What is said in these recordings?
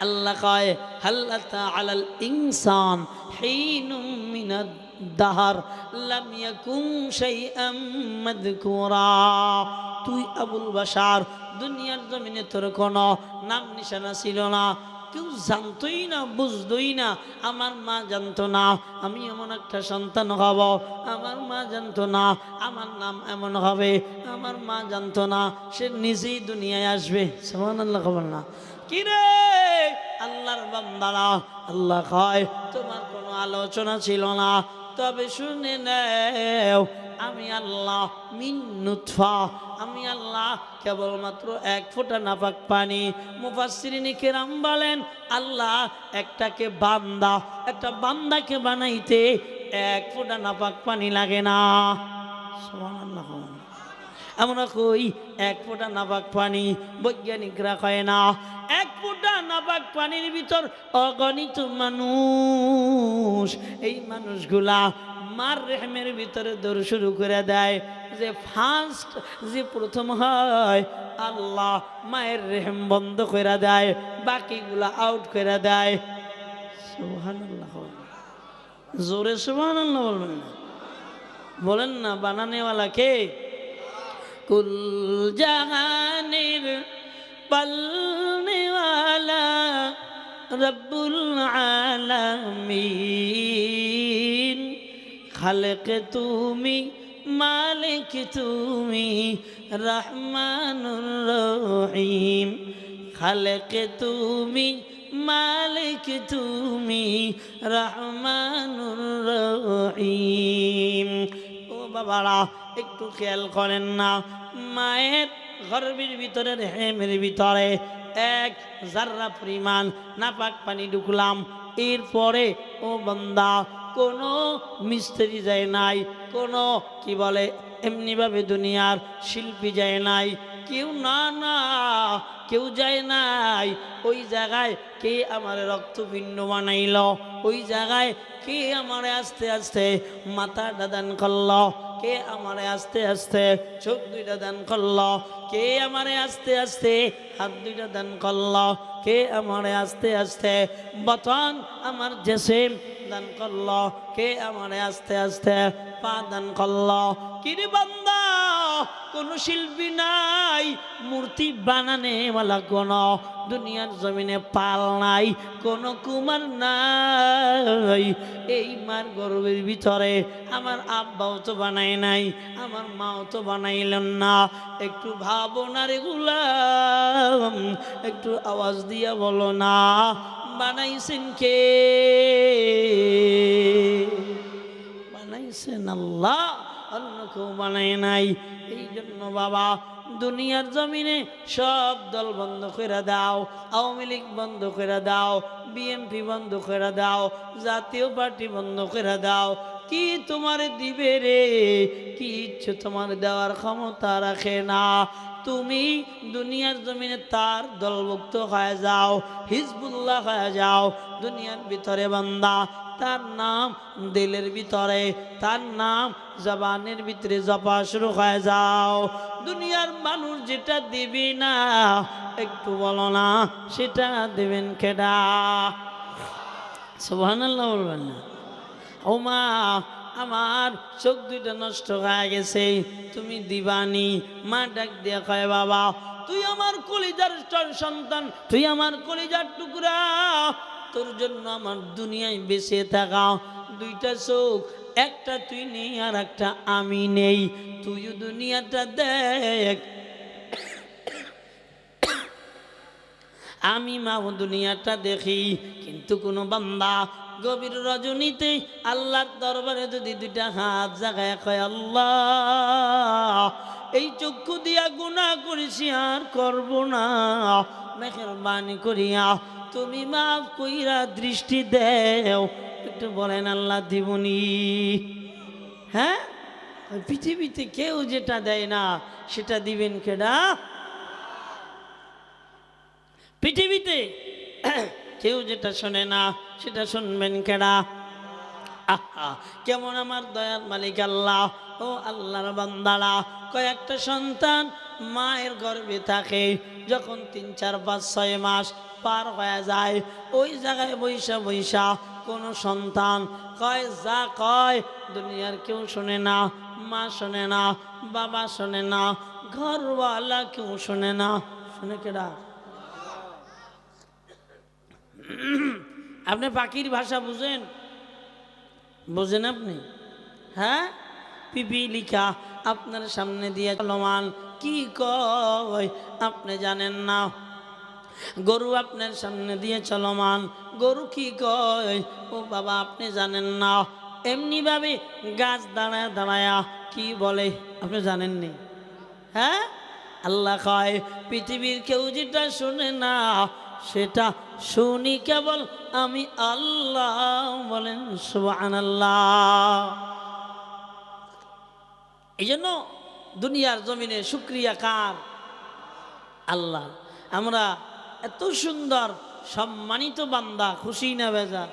আল্লাহ কয় হাল্লাতা আলাল ইনসান হিনুম মিনাদ দাহার লাম ইয়াকুম শাইআম মাযকুরা। তুই আবুল বাশার, দুনিয়ার জমিনে তোর কোনো নাম নিশানা ছিল না, কেউ জানতোই না, বুঝতোই না। আমার মা জানতো না আমি এমন একটা সন্তান হব, আমার মা জানতো না আমার নাম এমন হবে, আমার মা জানতো না সে নিজেই দুনিয়ায় আসবে। সুবহানাল্লাহ, খবর না কিরে আল্লাহর বান্দারা, আল্লাহ কয় তোমার কোনো আলোচনা ছিল না, তবে শুনে নেও আমি আল্লাহ মিন নুতফা, আমি আল্লাহ কেবলমাত্র এক ফোঁটা নাপাক পানি। মুফাসসিরিনে কেরাম বলেন আল্লাহ একটাকে বান্দা, একটা বান্দাকে বানাইতে এক ফোঁটা নাপাক পানি লাগে না। সুবহানাল্লাহ। আমরা কই এক ফোঁটা নাপাক পানি, বৈজ্ঞানিকরা কয় না এক ফোঁটা নাপাক পানির ভিতর অগণিত মানুষ, এই মানুষগুলা মার রেহমের ভিতরে দৌড় শুরু করে দেয়। যে ফার্স্ট, যে প্রথম হয় আল্লাহ মায়ের রেহম বন্ধ করে দেয়, বাকিগুলা আউট করে দেয়। সুবহানাল্লাহ, জোরে সুবহানাল্লাহ বলবেন না, বলেন না বানানেওয়ালা কে? কুল জাহানের পালনেওয়ালা রব্বুল আলামিন, খালেক তুমি, মালিক তুমি, রহমানুর রহিম। খালেক তুমি, মালিক তুমি, রহমানুর রহিম। ও বাবারা একটু খেয়াল করেন না, মায়ের গর্ভের ভিতরে রেহেমের ভিতরে এক জাররা পরিমাণ নাপাক পানি ঢুকলাম, এরপরে ও বান্দা কোনো মিস্ত্রি যায় নাই, কোনো কি বলে এমনিভাবে দুনিয়ার শিল্পী যায় নাই, কেউ না না কেউ যায় নাই। ওই জায়গায় কে আমার রক্তপিণ্ড বানাইল, ওই জায়গায় কে আমারে আস্তে আস্তে মাথাটা দান করল, কে আমারে আস্তে আস্তে চোখ দুইটা দান করল, কে আমারে আস্তে আস্তে হাত দুইটা দান করল, কে আমারে আস্তে আস্তে বতন আমার জেসিম দান করল, কে আমারে আস্তে আস্তে পা দান করল। কিরে বান্দা কোন শিল্পী নাই, মূর্তি বানানেওয়ালা কোন দুনিয়ার জমিনে পাল নাই, কোন কুমার নাই। এই মার গর্ভের ভিতরে আমার আব্বাও তো বানায় নাই, আমার মাও তো বানাইলেন না। একটু ভাবনা রে গুলাম, একটু আওয়াজ দিয়া বলো না বানাইছেন কে? বানাইছেন আল্লাহ, অন্য কেউ বানায় নাই। এই জন্য বাবা দুনিয়ার জমিনে সব দল বন্ধ করে দাও, আওয়ামী লীগ বন্ধ করে দাও, বিএনপি বন্ধ করে দাও, জাতীয় পার্টি বন্ধ করে দাও, কি তোমার দিবে রে? কি ইচ্ছে তোমার দেওয়ার ক্ষমতা রাখে না। তুমি দুনিয়ার জমিনে তার দলভুক্ত হয়ে যাও, হিজবুল্লাহ হয়ে যাও। দুনিয়ার ভিতরে বান্দা তার নাম দিলের ভিতরে, তার নাম জবানের ভিতরে জপা শুরু হয়ে যাও। দুনিয়ার মানুষ যেটা দিবি না, একটু বলো না সেটা দেবেন কেডা? সুবহানাল্লাহ বলবেন না? ও মা আমার চোখ দুইটা নষ্ট হয়ে গেছে, তুমি দিবানি। মা ডাক দিয়ে কয় বাবা তুই আমার কলিজার সন্তান, তুই আমার কলিজার টুকরা, তোর জন্য আমার দুনিয়ায় বেঁচে থাকা দুইটা চোখ, একটা তুই নেই আর একটা আমি নেই, তুইও দুনিয়াটা দেখ। আমি মা দুনিয়াটা দেখি, কিন্তু কোনো বান্দা গভীর রজনীতে আল্লাহর দরবারে যদি দুইটা হাত জাগায় কয় আল্লাহ এই চক্ষু দিয়া গুনাহ করেছি আর করব না, মেহেরবানি করিয়া তুমি মাফ কইরা দৃষ্টি দেও, একটু বলেন আল্লাহ দিবনি? হ্যাঁ, পৃথিবীতে কেউ যেটা দেয় না সেটা দিবেন কেডা? পৃথিবীতে কেউ যেটা শোনে না সেটা শুনবেন কেডা? আহা, কেমন আমার দয়াল মালিক আল্লাহ। ও আল্লাহর বান্দারা, কয়েকটা সন্তান মায়ের গর্ভে থাকে, যখন 3, 4, 5, 6 মাস পার হয়ে যায়। ওই জায়গায় বৈশা বৈশা কোনো সন্তান কয়, যা কয় দুনিয়ার কেউ শোনে না, মা শোনে না, বাবা শোনে না, ঘরওয়ালা কেউ শোনে না। শুনে কেডা? আপনি পাখির ভাষা বুঝেন? বুঝেন আপনি? হ্যাঁ, পিপিলিকা আপনার সামনে দিয়ে চলমান, কি কয় আপনি জানেন না। গরু আপনার সামনে দিয়ে চলমান, গরু কি কয় ও বাবা আপনি জানেন না। এমনি ভাবে গাছ দাঁড়ায় দাঁড়ায়া কি বলে আপনি জানেননি? হ্যাঁ, আল্লাহ কয় পৃথিবীর কেউ যেটা শুনে না সেটা শুনি কেবল আমি আল্লাহ। বলেন সুবহানাল্লাহ। এই জন্য দুনিয়ার জমিনে শুকরিয়া কার? আল্লাহ। আমরা এত সুন্দর সম্মানিত বান্দা, খুশি না বেজার?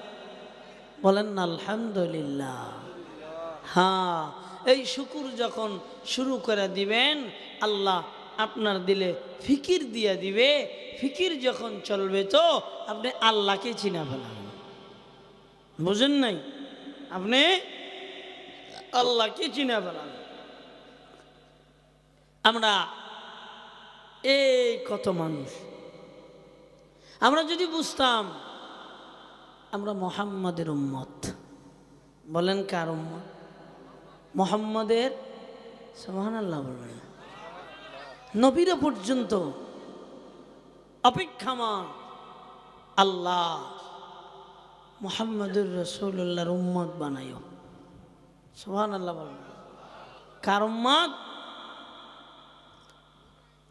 বলেন না আলহামদুলিল্লাহ। হ্যাঁ, এই শুকুর যখন শুরু করে দিবেন, আল্লাহ আপনার দিলে ফিকির দিয়ে দিবে। ফিকির যখন চলবে তো আপনি আল্লাহকে চিনা ফেলাবেন। বুঝেন নাই? আপনি আল্লাহকে চিনা ফেলাবেন। আমরা এই কত মানুষ, আমরা যদি বুঝতাম আমরা মুহাম্মাদের উম্মত। বলেন কার উম্মত? মুহাম্মাদের। সুবহানাল্লাহ বলবেন। নবীরা পর্যন্ত অপেক্ষামান। আল্লাহ মুহাম্মাদুর রাসূলুল্লাহর উম্মত বানাইও। সুবহানাল্লাহ বলবেন। কার উম্মত?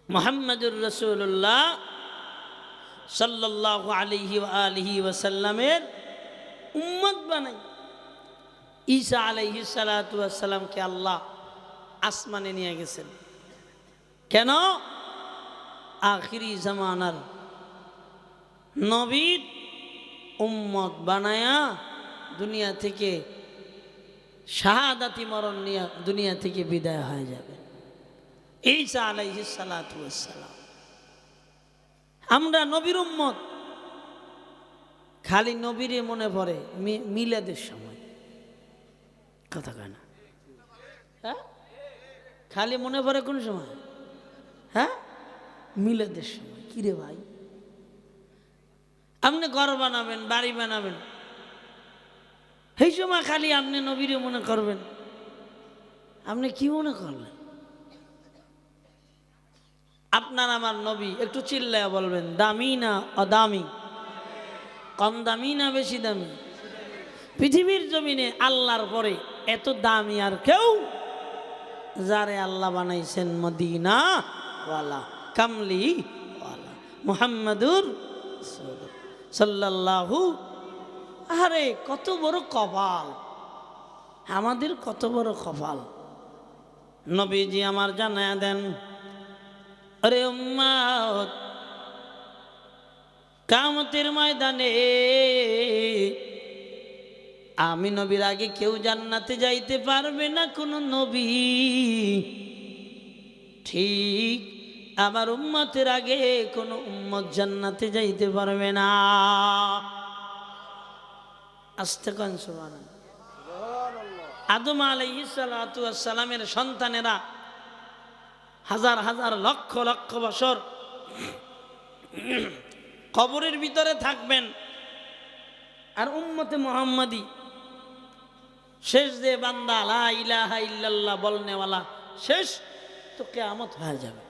মুহাম্মাদুর রাসূলুল্লাহ সাল্লাল্লাহু আলাইহি ওয়া আলিহি ওয়াসাল্লামের উম্মত বানাই। ঈসা আলাইহিস সালাতু ওয়াস সালামকে আল্লাহ আসমানে নিয়ে গেছেন। কেন? আখিরি জামানার নবীর উম্মত বানায়া দুনিয়া থেকে শাহাদাতি মরণ নিয়ে দুনিয়া থেকে বিদায় হয়ে যাবে ঈসা আলাইহিস সালাতু ওয়াস সালাম। আমরা নবীর উম্মত। খালি নবীরে মনে পড়ে মিলাদের সময়, কথা কয় না? হ্যাঁ, খালি মনে পড়ে কোন সময়? হ্যাঁ, মিলাদের সময়। কিরে ভাই, আপনি ঘর বানাবেন, বাড়ি বানাবেন, সেই সময় খালি আপনি নবীরে মনে করবেন। আপনি কি মনে করলেন? আপনার আমার নবী, একটু চিল্লায়া বলবেন, দামি না অদামি? কম দামি না বেশি দামি? পৃথিবীর জমিনে আল্লাহর পরে এত দামি আর কেউ? যারে আল্লাহ বানাইছেন মদিনা ওয়ালা, কামলি ওয়ালা, মুহাম্মাদুর সাল্লাল্লাহু। আরে কত বড় কপাল আমাদের, কত বড় কপাল। নবীজি আমার জানায়া দেন, আরে উম্মত, কিয়ামতের ময়দানে আমি নবীর আগে কেউ জান্নাতে যাইতে পারবে না, কোন নবী। ঠিক আমার উম্মতের আগে কোন উম্মত জান্নাতে যাইতে পারবে না। আস্তে কোন সুবহানাল্লাহ। আদম আলাইহিস সালাতু ওয়াস সালামের সন্তানেরা হাজার হাজার লক্ষ লক্ষ বছর কবরের ভিতরে থাকবেন। আর উম্মতে মুহাম্মাদি শেষ যে বান্দা লা ইলাহা ইল্লাল্লাহ বলনেওয়ালা শেষ, তো কিয়ামত হয়ে যাবে।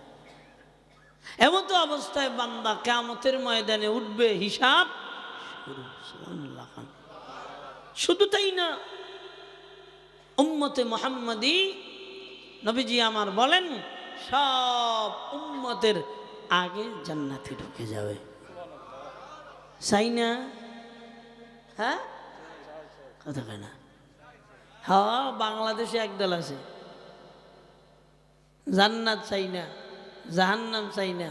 এমন তো অবস্থায় বান্দা কিয়ামতের ময়দানে উঠবে, হিসাব শুরু। সুবহানাল্লাহ। শুধু তাই না, উম্মতে মুহাম্মাদি নবীজি আমার বলেন সব উম্মতের আগে জান্নাতে ঢুকে যাবে। চাই না? হ্যাঁ, কথা কয় না? হ্যাঁ, বাংলাদেশে একদল আছে জান্নাত চাই না, জাহান্নাম চাই না,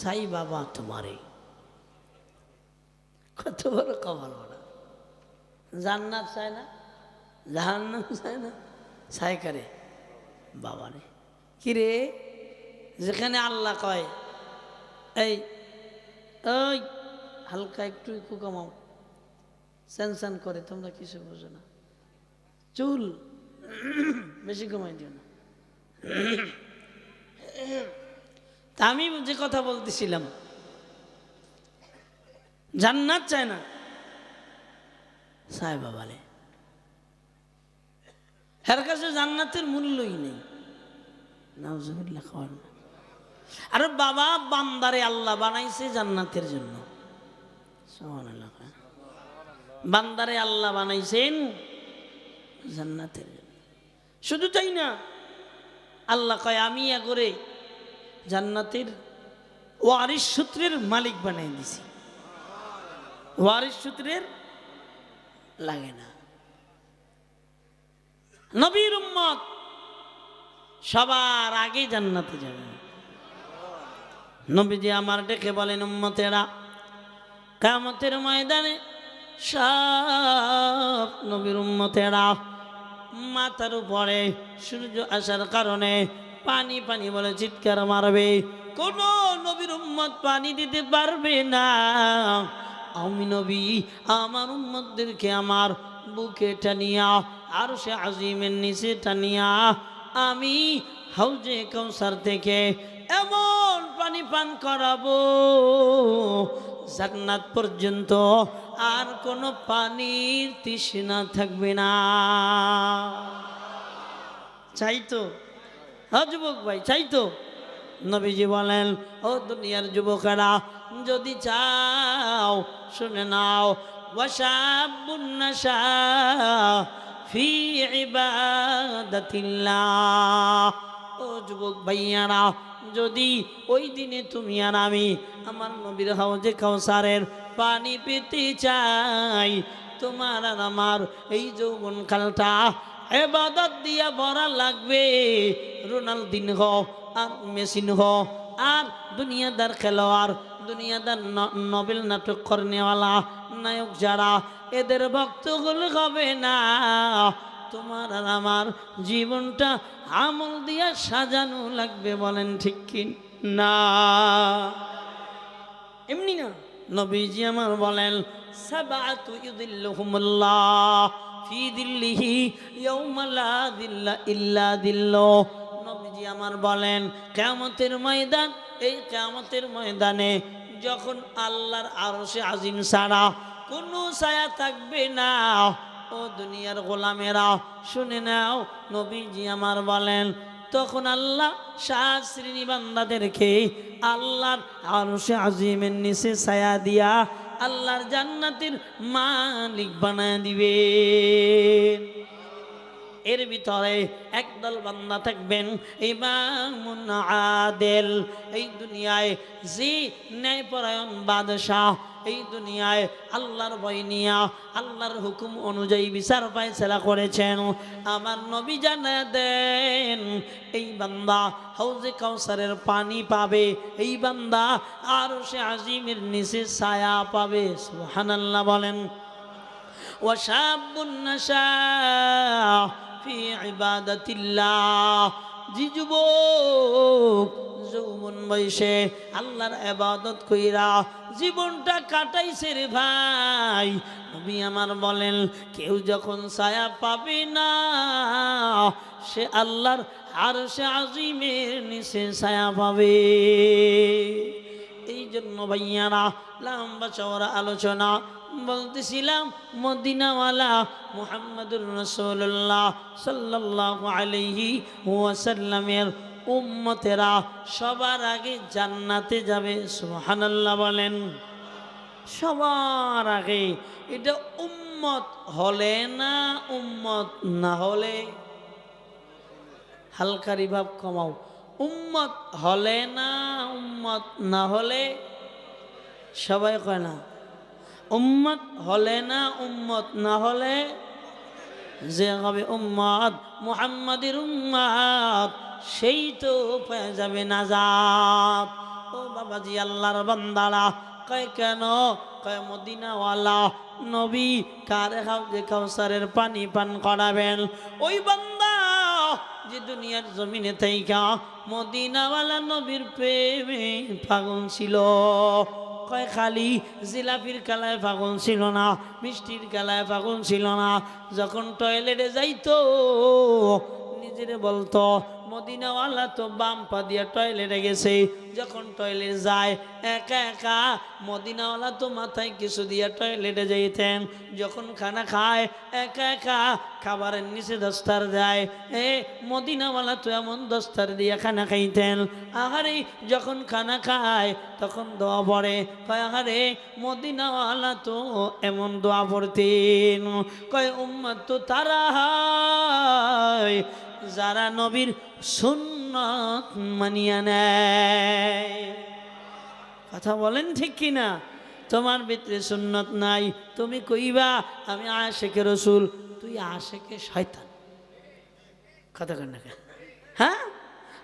চাই বাবা তোমারে। কত বড় কপাল ওরা! জান্নাত চায় না, জাহান্নাম চায় না, চায় কারে? বাবারে। কিরে, যেখানে আল্লাহ কয় এই ওই হালকা একটু একটু কমাও, স্যান করে, তোমরা কিছু বোঝো না। চুল বেশি কমাই দিও না। তা আমি যে কথা বলতেছিলাম, জান্নাত চায় না সাহেব বাবালে, এর কাছে জান্নাতের মূল্যই নেই। নাউজুবিল্লাহ। আরে বাবা, বান্দারে আল্লাহ বানাইছে জান্নাতের জন্য। সুবহানাল্লাহ। বান্দারে আল্লাহ বানাইছেন জান্নাতের জন্য। শুধু তাই না, আল্লাহ কয় আমি করে জান্নাতের ওয়ারিস সূত্রের মালিক বানাই দিছি। ওয়ারিস সূত্রের লাগে না। নবীর উম্মত সবার আগে জান্নাতে যাবে। নবীজি আমার ডেকে বলেন, উম্মতেরা কিয়ামতের ময়দানে সব নবীর উম্মতেরা মাথার উপরে সূর্য আসার কারণে পানি পানি বলে চিৎকার মারবে। কোন নবীর উম্মত পানি দিতে পারবে না। আমি নবী আমার উম্মতদেরকে আমার বুকে টানিয়া আর সে আজিমের নিচে টানিয়া আমি হাউজে কাউসার থেকে এমন পানি পান করাবো জান্নাত পর্যন্ত আর কোনো পানির তৃষ্ণা থাকবে না। চাইতো যুবক ভাই, চাইতো? নবীজি বলেন, ও দুনিয়ার যুবকেরা, যদি চাও শুনে নাও, ওয়াশাবুন নাশা ফি ইবাদাতিল্লাহ। ও যুবক ভাইয়ারা, যদি ওই দিনে তুমি আর আমি আমার নবীর হাউজে কাউসারের পানি পেতে চাই, তোমার আর আমার এই যৌবন কালটা ইবাদত দিয়া ভরা লাগবে। রোনালদিন হোক আর মেসিন হোক আর দুনিয়াদার খেলোয়াড়, দুনিয়াদার নবেল নাটক করনেওয়ালা নায়ক যারা, এদের ভক্তগুলো হবে না। তোমার আর আমার জীবনটা আমল দিয়া সাজানো লাগবে। বলেন ঠিক কি না? এমনি না। নবীজি আমার বলেন, সাবাতু ইউদিল্লুহুমুল্লাহ ফি দিল্লিহি ইয়াউমা লা দিল্লা ইল্লা দিল্লাহ। নবীজি আমার বলেন, কিয়ামতের ময়দান, এই কিয়ামতের ময়দানে যখন আল্লাহর আরশে আজিম ছাড়া কোনো ছায়া থাকবে না। ও দুনিয়ার গোলামেরা শুনে নাও, নবীজি আমার বলেন, তখন আল্লাহ 7 শ্রেণী বান্দাদেরকে আল্লাহর আরশে আজিমের নিচে ছায়া দিয়া আল্লাহর জান্নাতের মালিক বানায় দিবে। এর ভিতরে একদল বান্দা থাকবেন ইমামুন আদেল। এই দুনিয়ায় যে ন্যায়পরায়ণ বাদশাহ, এই দুনিয়ায় আল্লাহর ভয় নিয়া আল্লাহর হুকুম অনুযায়ী বিচার ফায়সালা করেছেন। আমার নবী জানায় দেন, এই বান্দা হাউজে কাউসারের পানি পাবে, এই বান্দা আরশে আজিমের নিচে ছায়া পাবে। সুবহানাল্লাহ বলেন। ওয়াশাবুন নাশা ফি ইবাদাতিল্লাহ। জি যুবক, যৌবন বয়সে আল্লাহর ইবাদত কইরা জীবনটা কাটাইছে রে ভাই, নবী আমার বলেন, কেউ যখন ছায়া পাবে না, সে আল্লাহর আরশে আজিমের নিচে ছায়া পাবে। এই জন্য ভাইয়ারা, লম্বা চওড়া আলোচনা বলতেছিলাম, মদিনাওয়ালা মুহাম্মদুর রাসূলুল্লাহ সাল্লাল্লাহু আলাইহি ওয়াসাল্লামের উম্মতেরা সবার আগে জান্নাতে যাবে। সুবহানাল্লাহ বলেন। সবার আগে। এটা উম্মত হলে না উম্মত না হলে? হালকা রিভাব কমাও। উম্মত হলে না উম্মত না হলে? সবাই কয় না। উম্মত হলে না উম্মত না হলে? যে হবে উম্মত মুহাম্মাদের উম্মত, সেই তো পেয়ে যাবে নাজাত। ও বাবাজি, আল্লাহর বান্দারা, কয় কেন? কয় মদিনাওয়ালা নবী কারে হাউজে কাউসারের পানি পান করাবেন? ওই বান্দা যে দুনিয়ার জমিনে থাইকা মদিনাওয়ালা নবীর প্রেমে পাগল ছিল, কয় খালি জিলাপির কালায় পাগল ছিল না, মিষ্টির কালায় পাগল ছিল না। যখন টয়লেটে যাইতো নিজেরে বলতো মদিনাওয়ালা তো বাম পা দিয়া টয়লেটে গেছে। যখন টয়লেট যায় একা একা মদিনাওয়ালা তো মাথায় কিছু দিয়া টয়লেটে যাইতেন। যখন খানা খায় একা একা খাবারের নিচে দস্তার যায়, মদিনাওয়ালা তো এমন দস্তার দিয়া খানা খাইতেন। আহারে যখন খানা খায় তখন দোয়া পড়ে, কয় আহারে মদিনাওয়ালা তো এমন দোয়া পড়তেন। কয় উম্মত তো তারা হয় যারা নবীর সুন্নত মানিয়া নেয়। কথা বলেন ঠিক কিনা? তোমার ভিতরে সুন্নত নাই, তুমি কইবা আমি আশিকে রসুল, তুই আশিকে শয়তান। কথা কন না? হ্যাঁ,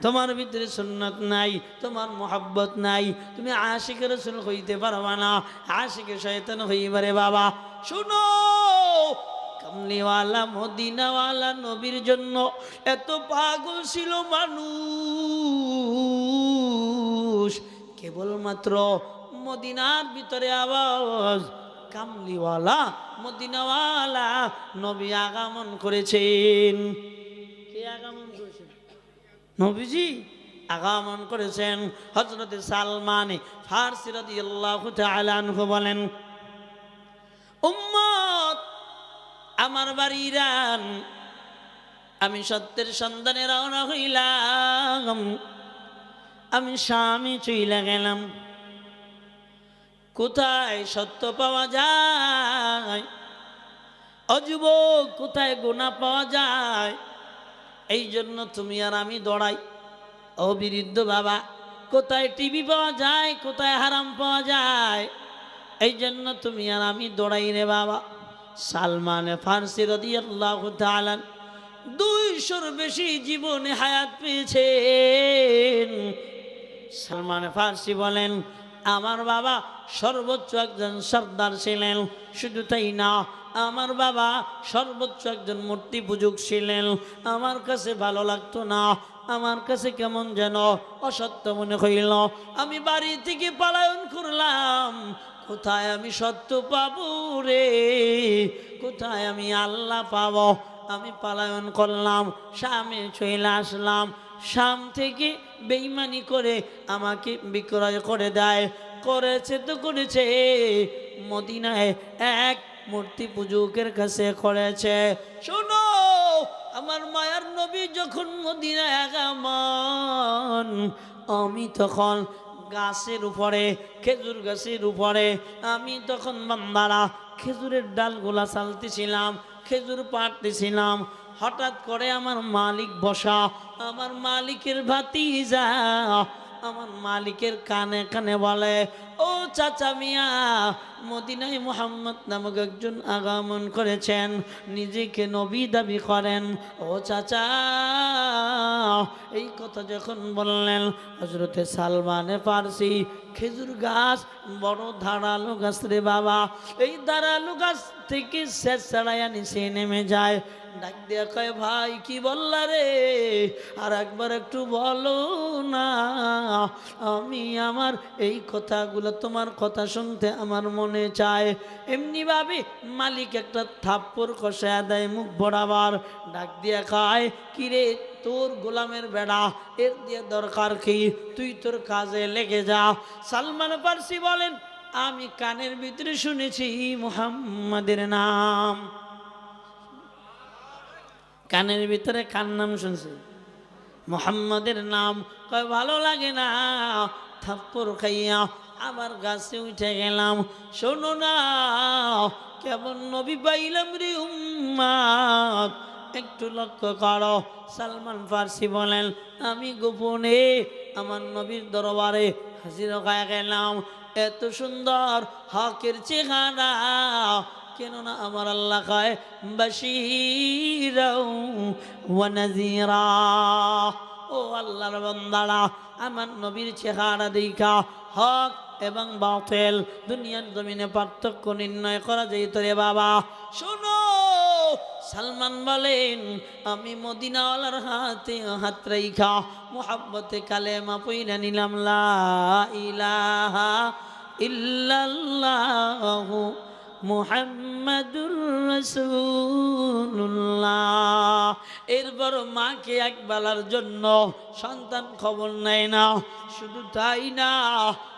তোমার ভিতরে সুন্নত নাই, তোমার মোহাব্বত নাই, তুমি আশিকে রসুল হইতে পারবা না, আশিকে শয়তান হইবারে। বাবা শুনো, কামলিওয়ালা মদিনাওয়ালা নবীর জন্য এত পাগল ছিল মানুষ, কেবলমাত্র মদিনার ভিতরে আওয়াজ কামলিওয়ালা মদিনাওয়ালা নবী আগমন করেছেন। কে আগমন করেছেন? নবীজি আগমন করেছেন। হযরত সালমান ফারসি রাদিয়াল্লাহু তাআলা আনহু বলেন, উম্মত আমার বাড়ি ইরান, আমি সত্যের সন্ধানে রওনা হইলাম, আমি শামে চইলা গেলাম। কোথায় সত্য পাওয়া যায়, অযুবক কোথায় গুনাহ পাওয়া যায়, এই জন্য তুমি আর আমি দৌড়াই। ও বিরুদ্ধ বাবা, কোথায় টিভি পাওয়া যায়, কোথায় হারাম পাওয়া যায়, এই জন্য তুমি আর আমি দৌড়াই রে বাবা। সালমান ফারসি রাদিয়াল্লাহু তাআলা 200-র বেশি জীবনে হায়াত পেয়েছেন। সালমান ফারসি বলেন, আমার বাবা সর্বোচ্চ একজন সর্দার ছিলেন। শুধু তাই না, আমার বাবা সর্বোচ্চ একজন মূর্তি পূজক ছিলেন। আমার কাছে ভালো লাগতো না, আমার কাছে কেমন যেন অসত্য মনে হইল। আমি বাড়ি থেকে পলায়ন করলাম। কোথায় আমি সত্য পাবো রে, কোথায় আমি আল্লাহ পাবো? আমি পলায়ন করলাম, শামে চলে আসলাম। শাম থেকে বেঈমানি করে আমাকে বিক্রয় করে দেয়। করেছে তো করেছে, মদিনায় এক মূর্তি পূজকের কাছে করেছে। শোনো, আমার মায়ার নবী যখন মদিনায় আগমন, আমি তখন গাছের উপরে, খেজুর গাছের উপরে, আমি তখন বান্দারা খেজুরের ডালগুলা চালতেছিলাম, খেজুর পাড়তেছিলাম। হঠাৎ করে আমার মালিক বসা, আমার মালিকের ভাতিজা আমার মালিকের কানে কানে বলে, ও চাচা মিয়া, মদিনায় মুহাম্মদ নামক একজন আগমন করেছেন, নিজেকে নবী দাবি করেন। ও চাচা, এই কথা যখন বললেন, হযরতে সালমান ফারসি, খেজুর গাছ বড় ধারালো গাছ রে বাবা, এই ধারালো গাছ থেকে শেষ ছাড়াইয়া নিচে নেমে যায়। ডাক দিয়া কয়, ভাই কি বললা রে, আর একবার একটু বলো না, আমি আমার এই কথাগুলো, তোমার কথা শুনতে আমার মনে চায়। এমনি ভাবে মালিক একটা থাপ্পড় কষায়া দেয় মুখ বরাবর। ডাক দিয়া কয়, কিরে তোর গোলামের বেড়া, এর দিয়ে দরকার কি, তুই তোর কাজে লেগে যা। সালমান ফারসি বলেন, আমি কানের ভিতরে শুনেছি মুহাম্মাদের নাম। কানের ভিতরে কার নাম শুনছে? মুহাম্মাদের নাম। কয় ভালো লাগে না, থাপ্পড় খাইয়া আবার গাছে উঠে গেলাম। শোনো না, কেমন নবী পাইলাম রে উম্মত, একটু লক্ষ্য করো। সালমান ফারসি বলেন, আমি গোপনে আমার নবীর দরবারে হাজির হয়ে গেলাম। এত সুন্দর হকের চেহারা, কেননা আমার আল্লাহ কয়, বাশীরা ওয়া নাযীরা। ও আল্লাহর বান্দারা, আমার নবীর চেহারা দেখা হক এবং বাতিল দুনিয়ার জমিনে পার্থক্য নির্ণয় করা যেত রে বাবা। শোনো, সালমান বলেন, আমি মদিনাওয়ালার হাতে হাত রাইখা মুহাব্বতে কালেমা পইরা নিলাম, লা ইলাহা ইল্লাল্লাহু মুহাম্মাদুর রাসূলুল্লাহ। এরপর মাকে এক বেলার জন্য সন্তান খবর নেয় না। শুধু তাই না,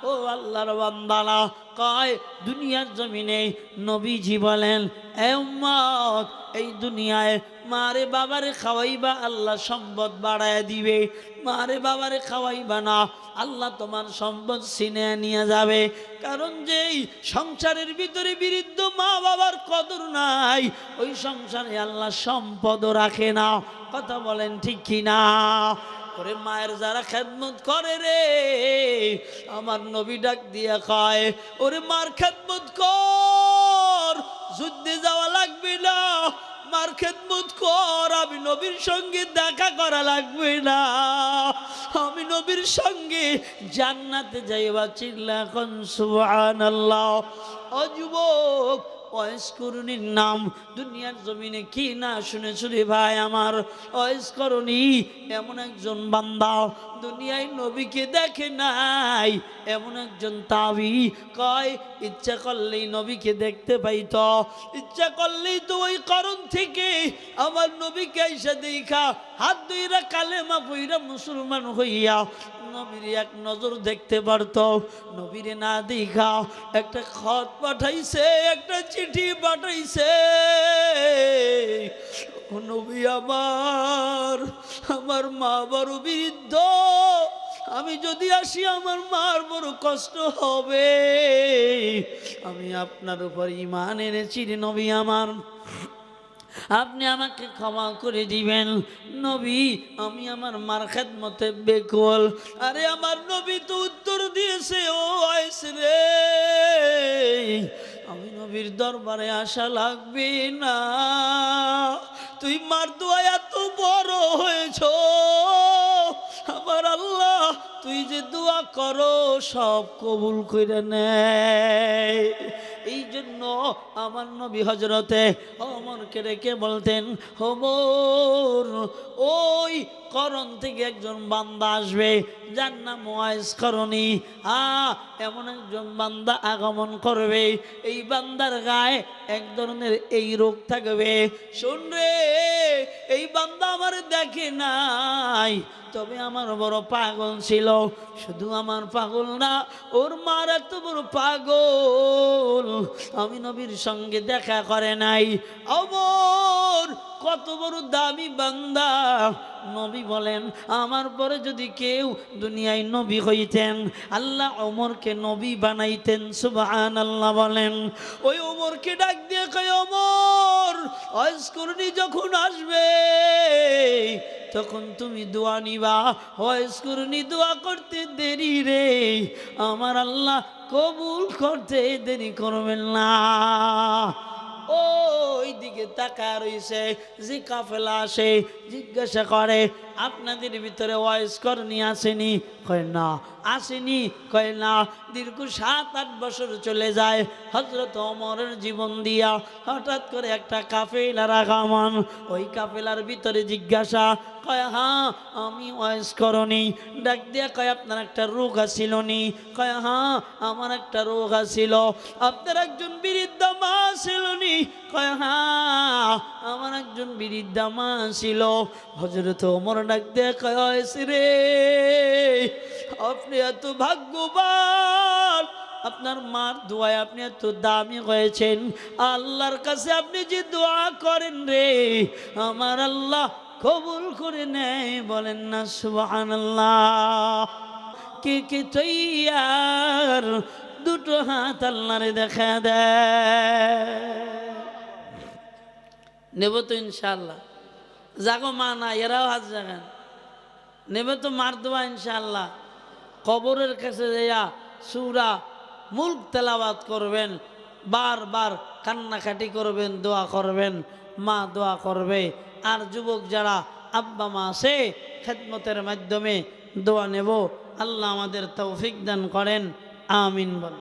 ও আল্লাহর বান্দারা, কয় দুনিয়ার জমিনে নবীজি বলেন, এ উম্মত, এই দুনিয়ায় মারে বাবারে খাওয়াইবা, আল্লাহ সম্পদ বাড়ায় দিবে। মারে বাবারে খাওয়াইবা না, আল্লাহ তোমার সম্পদ ছিনিয়ে নিয়ে যাবে। কারণ যেই সংসারের ভিতরে বিরুদ্ধ মা বাবার কদর নাই, ওই সংসারে আল্লাহ সম্পদও রাখে না। কথা বলেন ঠিক কিনা? ওরে মায়ের যারা খেদমত করে রে, আমার নবী ডাক দিয়া কয়, ওরে মার খেদমত কর, যুদ্ধে যাওয়া লাগবে না। মার খেদমত কর, আমি নবীর সঙ্গে দেখা করা লাগবে না। আমি নবীর সঙ্গে জান্নাতে যাইবা। চিল্লা কোন সুবহানাল্লাহ। ও যুবক, ওয়াইসকরণীর নাম দুনিয়ার জমিনে কি না শুনেছো রে ভাই আমার? ওয়াইসকরণী এমন একজন বান্দা, দুনিয়ায় নবীকে দেখে নাই, এমন একজন তাবি। কয় ইচ্ছা করলেই নবীকে দেখতে পাইতো, ইচ্ছা করলেই তো ওই কারণ থেকে আমার নবীকে এসে দেখা হাত ধইরা কালেমা পইরা মুসলমান হইয়া নবীর এক নজর দেখতে পারত। নবীরে না দেখা একটা খত পাঠাইছে, একটা চিঠি পাঠাইছে। ও নবী আমার, আমার মা বড় বৃদ্ধ, আমি যদি আসি আমার মার বড় কষ্ট হবে। আমি আপনার উপর ঈমান এনেছি রে নবী আমার, আপনি আমাকে ক্ষমা করে দিবেন। নবী, আমি আমার মার খেদমতে বেকুল। আরে আমার নবী তো উত্তর দিয়েছে, ও আয়েশ রে, আমি নবীর দরবারে আসা লাগবে না। তুই মার দোয়া এত বড় হয়েছ, আমার আল্লাহ তুই যে দোয়া করো সব কবুল করে নেয়। এই জন্য আমার নবী হজরতে ওমরকে রেখে বলতেন, ওমর, ওই করণ থেকে একজন বান্দা আসবে যার নাম ওয়াইসকরণী। এমন একজন বান্দা আগমন করবে, এই বান্দার গায়ে এক ধরনের এই রোগ থাকবে। শোন রে, এই বান্দা আমার দেখে নাই, তবে আমার বড় পাগল ছিল। শুধু আমার পাগল না, ওর মার এত বড় পাগল, আমি নবীর সঙ্গে দেখা করে নাই। ওমর কত বড় দামি বান্দা। নবী বলেন, আমার পরে যদি কেউ দুনিয়ায় নবী হইতেন, আল্লাহ ওমরকে নবী বানাইতেন। সুবহানাল্লাহ বলেন। ওই ওমরকে ডাক দিয়ে কয়, ওমর, ওয়াইসকরণী যখন আসবে তখন তুমি দোয়া নিবা। ওয়াইসকরণী দোয়া করতে দেরি রে, আমার আল্লাহ কবুল করতে দেরি করবেন না। ওই দিকে তাকা রইছে, যে কাফেলা আসে জিজ্ঞাসা করে, আপনাদের ভিতরে ওয়াইসকরণী আসেনি? কয় না। আসেনি? কয় না। দীর্ঘ 7-8 বছর চলে যায় হযরত ওমরের জীবন দিয়া। হঠাৎ করে একটা কাফেলার আগমন, ওই কাফেলার ভিতরে জিজ্ঞাসা, কয় হ্যাঁ আমি ওয়াইসকরণী। ডাক দিয়া কয়, আপনার একটা রোগ আছিল নি? কয় হ্যাঁ আমার একটা রোগ আছিল। আপনার একজন বৃদ্ধা মা ছিল নি? কয় হ্যাঁ আমার একজন বৃদ্ধা মা ছিল। হযরত ওমর ডাক দিয়া কয়, ওয়াইস রে, আপনি এত ভাগ্যবান, আপনার মার দোয়ায় আপনি এত দামি হয়েছেন। আল্লাহর কাছে আপনি যে দোয়া করেন রে, আমার আল্লাহ কবুল করে নেয়। বলেন না সুবহানাল্লাহ। কে কে তৈয়ার দুটো হাত আল্লাহরে দেখা দেয়? নেব তো ইনশাআল্লাহ। জাগো মা না, এরাও হাত জাগান। নেবে তো মার দোয়া ইনশাআল্লাহ। কবরের কাছে যাইয়া সূরা মুলক তেলাওয়াত করবেন, বারবার কান্নাকাটি করবেন, দোয়া করবেন, মা দোয়া করবে। আর যুবক যারা আব্বা মা আছে, খেদমতের মাধ্যমে দোয়া নেব। আল্লাহ আমাদের তৌফিক দান করেন, আমিন বল।